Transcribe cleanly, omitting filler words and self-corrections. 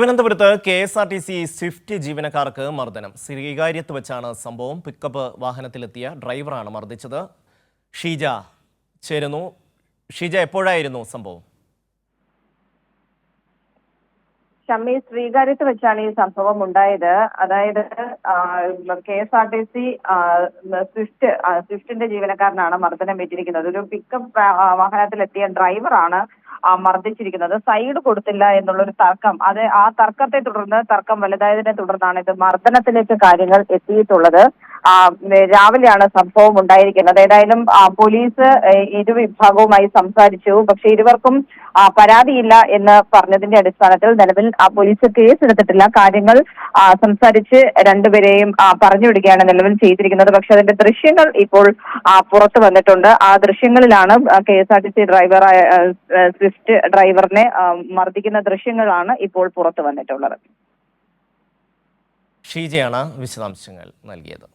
തിരുവനന്തപുരത്ത് KSRTC Swift ജീവനക്കാർക്ക് മർദ്ദനം. സ്വീകാര്യത്ത് വെച്ചാണ് സംഭവം. പിക്കപ്പ് വാഹനത്തിലെത്തിയ ഡ്രൈവറാണ് മർദ്ദിച്ചത്. ഷീജ ചേരുന്നു. ഷീജ, എപ്പോഴായിരുന്നു സംഭവം? ഷമ്മി, സ്വീകാര്യത്ത് വെച്ചാണ് ഈ സംഭവം ഉണ്ടായത്. അതായത് KSRTC സ്വിഫ്റ്റിന്റെ ജീവനക്കാരനാണ് മർദ്ദനമേറ്റിരിക്കുന്നത്. ഒരു പിക്കപ്പ് വാഹനത്തിലെത്തിയ ഡ്രൈവറാണ് മർദ്ദിച്ചിരിക്കുന്നത്. സൈഡ് കൊടുത്തില്ല എന്നുള്ളൊരു തർക്കം, ആ തർക്കത്തെ തുടർന്ന് തർക്കം വലുതായതിനെ തുടർന്നാണ് ഇത് മർദ്ദനത്തിലേക്ക് കാര്യങ്ങൾ എത്തിയിട്ടുള്ളത്. രാവിലെയാണ് സംഭവം ഉണ്ടായിരിക്കുന്നത്. ഏതായാലും പോലീസ് ഇരുവിഭാഗവുമായി സംസാരിച്ചു. പക്ഷെ ഇരുവർക്കും പരാതിയില്ല എന്ന് പറഞ്ഞതിന്റെ അടിസ്ഥാനത്തിൽ നിലവിൽ പോലീസ് കേസെടുത്തിട്ടില്ല. കാര്യങ്ങൾ സംസാരിച്ച് രണ്ടുപേരെയും പറഞ്ഞുവിടുകയാണ് നിലവിൽ ചെയ്തിരിക്കുന്നത്. പക്ഷെ അതിന്റെ ദൃശ്യങ്ങൾ ഇപ്പോൾ പുറത്തു വന്നിട്ടുണ്ട്. ആ ദൃശ്യങ്ങളിലാണ് KSRTC സ്വിഫ്റ്റ് ഡ്രൈവറിനെ മർദ്ദിക്കുന്ന ദൃശ്യങ്ങളാണ് ഇപ്പോൾ പുറത്തു വന്നിട്ടുള്ളത്. ഷീജയാണ് വിശദാംശങ്ങൾ നൽകിയത്.